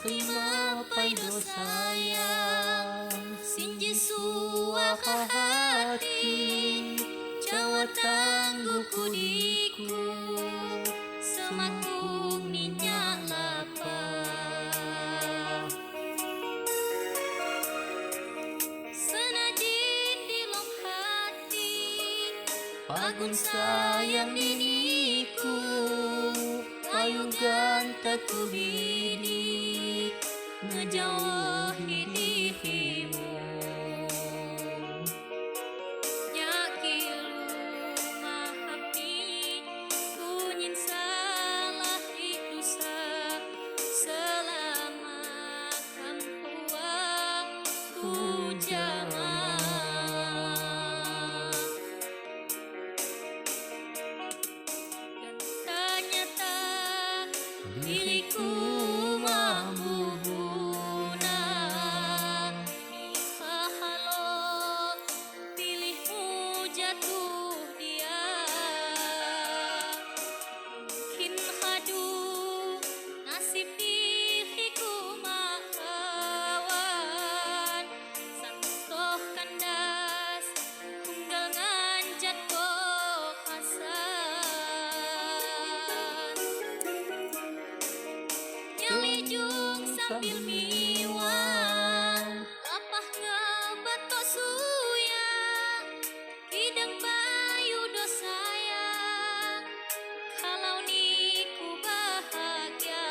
terima paido sayang Sinji suaka hati Jawa tangguku diku Semakung minyak lapa Senajin di lom hati Pagun sayang diniku Ayu gantaku bidik Ngejauhi dirimu Nyakilu mahapi Kunyin salah idusa Selama kampuang Kujama Diriku mabubuna Halo pilihmu jatuh dia Mungkin hadu nasib diriku makawan Santoh kandas tunggal nganjat kok hasan Nyalijung sambil miwang Lapah ngebatok suya Kidang bayu dosaya Kalau niku bahagia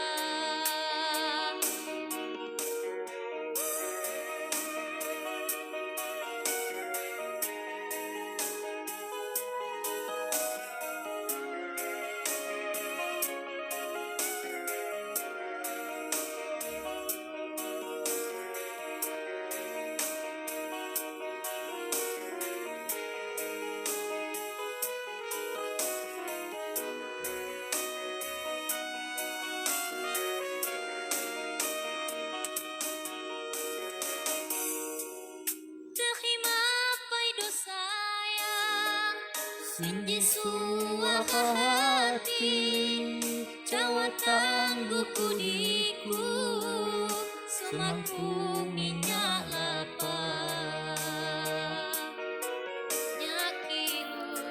Sinji suaka hati Jawa tangguku diku Semangkung minyak lapa Nyakilu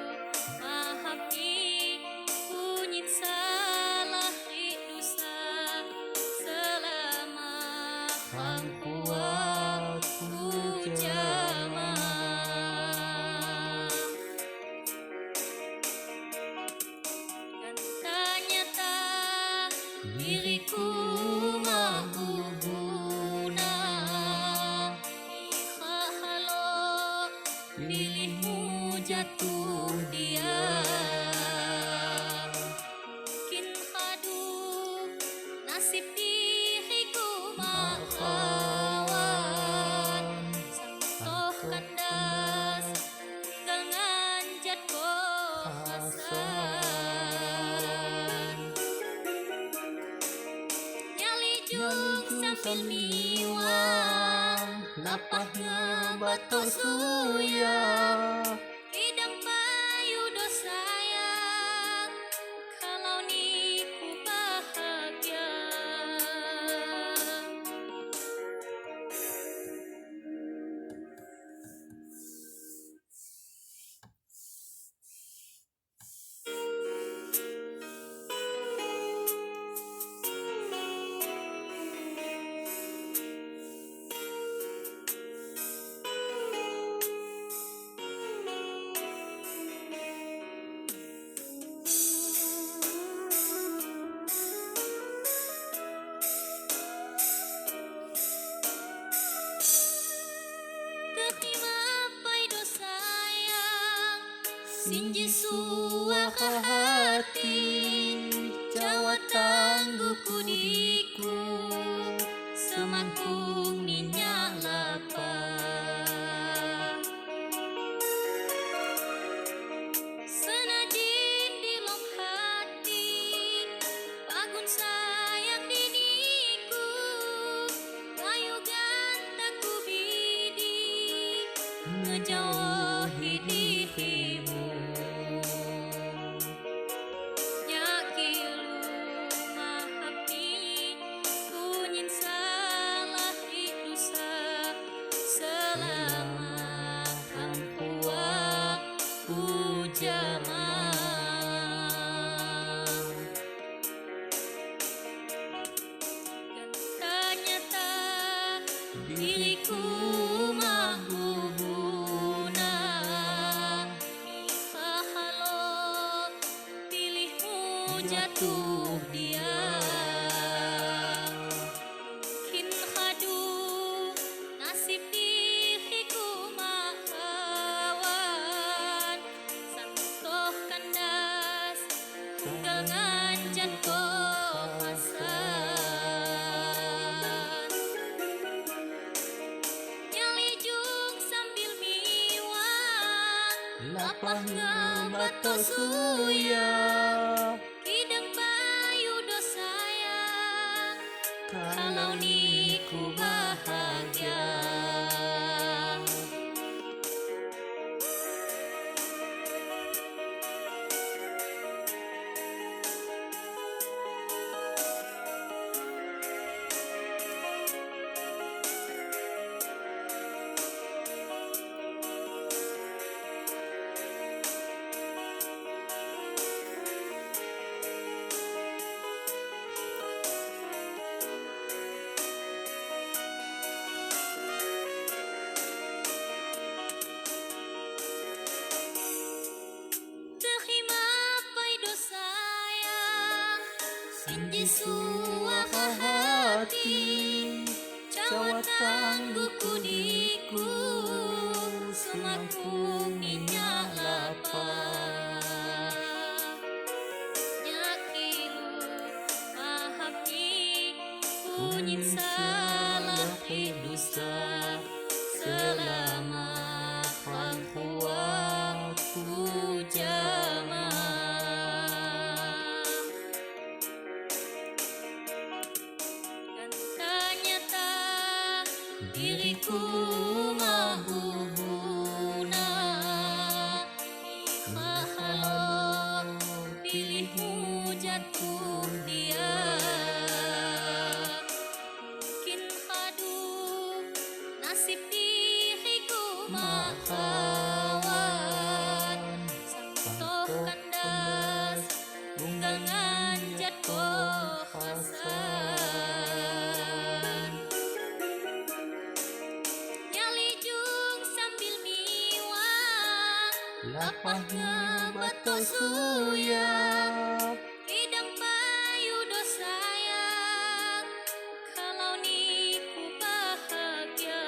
mahapi Kunyit salah idusa Selama hampuan kujama Diriku mabubuna Halo pilihmu jatuh dia Mungkin hadu nasib diriku makawan Santoh kandas tunggal nganjat kok hasan Sambil miwang Lapah ngebatok suya Kidang payu dosaya Kalau niku bahagia Sinji suaka hati Jawa tangguku diku Semangkung minyak lapa Senajin di lom hati Pagun sayang diniku Kayu gantaku bidik Ngejauhi dirimu jatuh dia. Kin khadu nasib diriku makawan, santoh kandas tunggal nganjan ko hasan. Nyalijung sambil miwang, lapah ngebato suya, kidang bayu dosaya, kalau niku bahagia. Terima pai dosaya, sinji suaka hati, cawatan buku diku, semakung minyak lapar. Nyakilu mahapi, kunyin salah dosa, selama pangkuaku jamaah. Dan ternyata diriku mahuna, ikhalo pilihmu jatuh dia. Mungkin khadu nasib diriku makawan, santoh kandas tunggal nganjat ko hasan. Nyalijung sambil miwang, lapah ngebato suya, kidang bayu dosaya, kalau niku bahagia.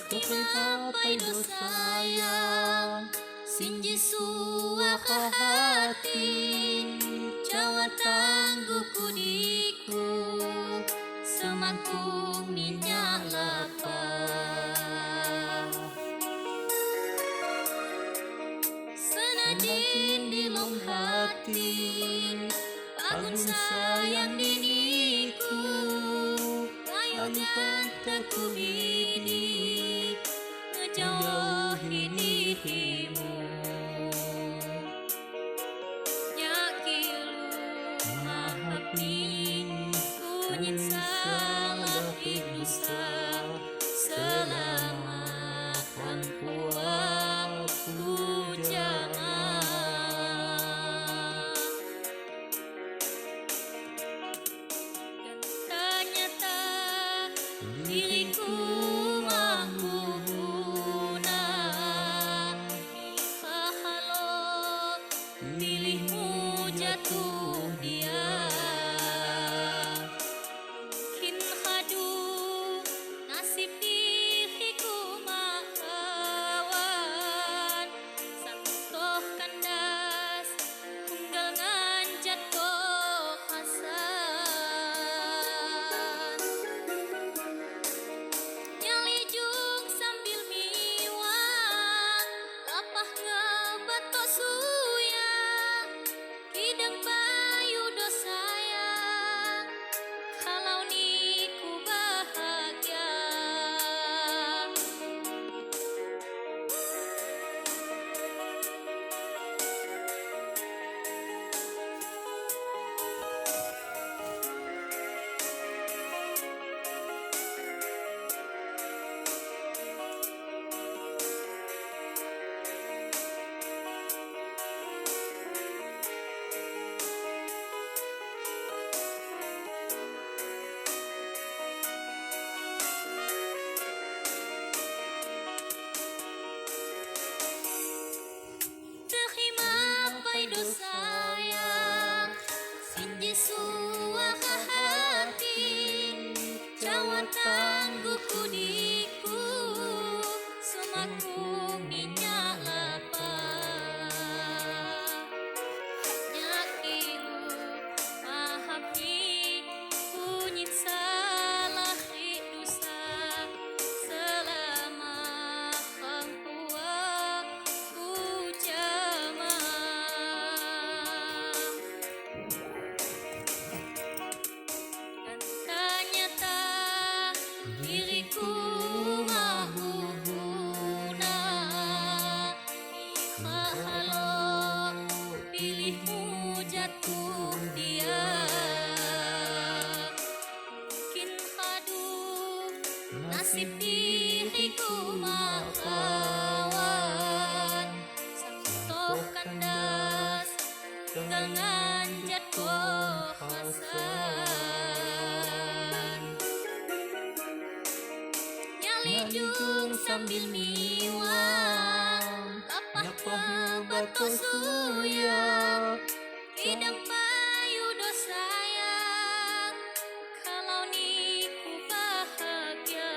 Terima pai dosaya, sinji suaka hati, cawatan buku diku, semakung minyak lapar. Senajan di lom hati, bangun sayang diniku, ayukan teku bini, ngejauhi dirimu. Nyakilu mahapi, kunyin salah dosa, selama pangkuaku jamaah. Dan ternyata diriku mahuna, ikhalo pilihmu jatuh dia. Mungkin khadu nasib diriku makawan, santoh kandas tunggal nganjat ko hasan. diriku mahuna halo pilihmu jatuh dia mungkin haduh nasib diriku makawan santoh kandas dengan jatuh hasan nyali sambil miwang lapah bato suya kidang payu dosaya kalau niku bahagia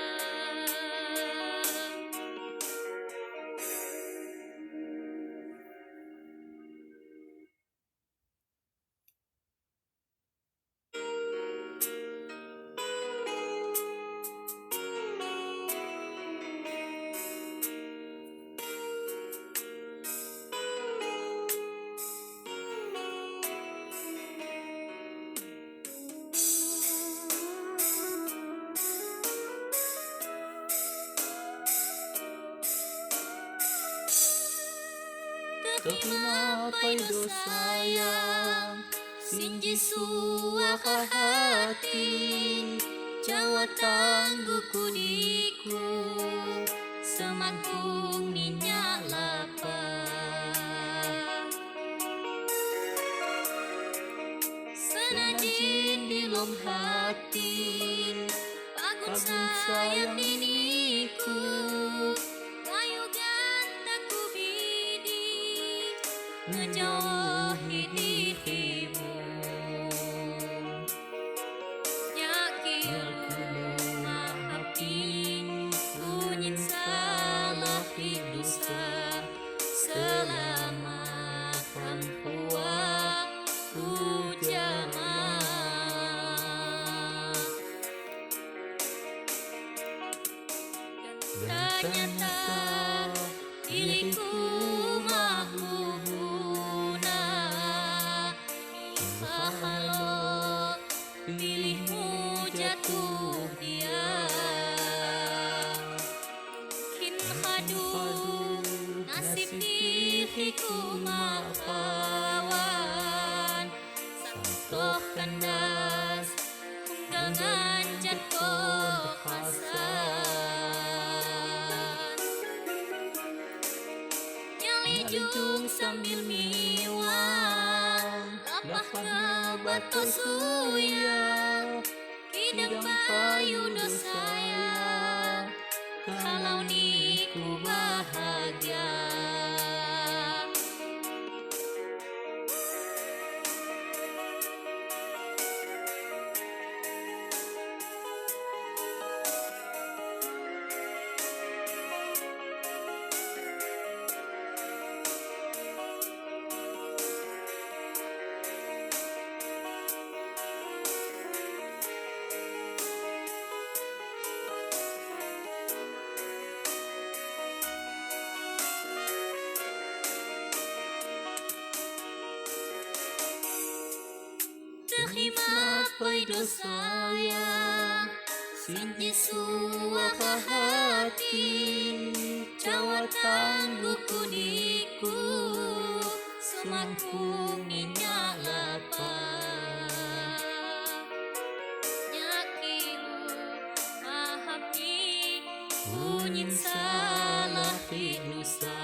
terima paido sayang sinji suaka hati Jawa tangguku diku semakung minyak lapar senajin di lom hati bagun sayang diniku kayu gantaku bidi ngejauhi dirimu yakin maafin bunyi salah dosa selama perempuan jamaah dan ternyata diriku mahuna halo pilihmu jatuh dia mungkin haduh nasib diriku makawan santoh kandas unggal jatuh hasan nyali sambil miwang lapah bato suya kidang payu dosaya kalau niku bahagia terima paido sayang sinji suaka hati Jawa tangguku diku semangkung minyak lapar nyakimu mahapi bunyi salah dosa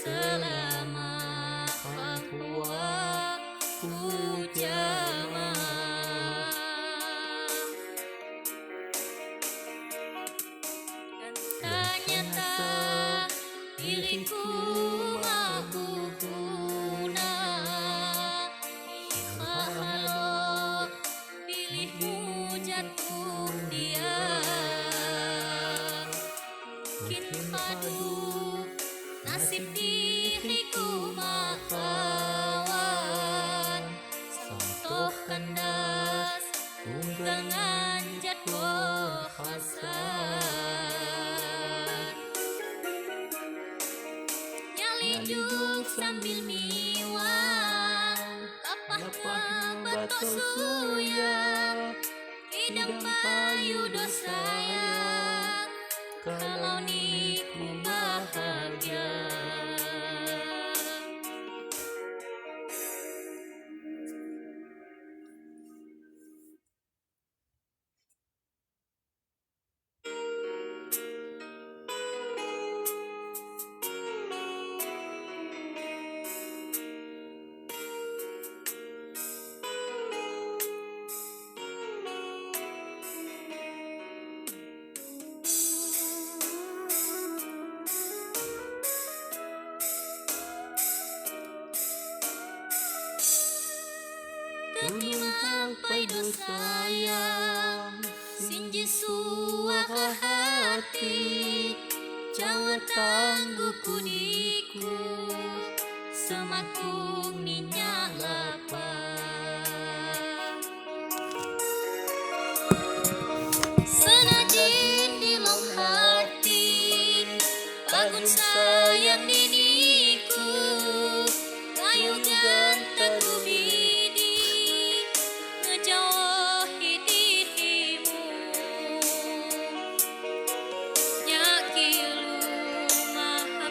selama Papua jamaah dan ternyata diriku mahuna halo pilihmu jatuh dia mungkin haduh nasib diriku makawan santoh kandas unggal jatuh hasan nyali sambil miwang lapah bato suya Sidang payu dosa kalau niku bahagia. Gunung hampai dosa yang sinji suaka hati, Jawa tangguh kudiku semakung ninya lapar. Senajin di long hati bangun sayang niniku, kayu ganteng bidi ngejauhi dirimu. Nyakilu maha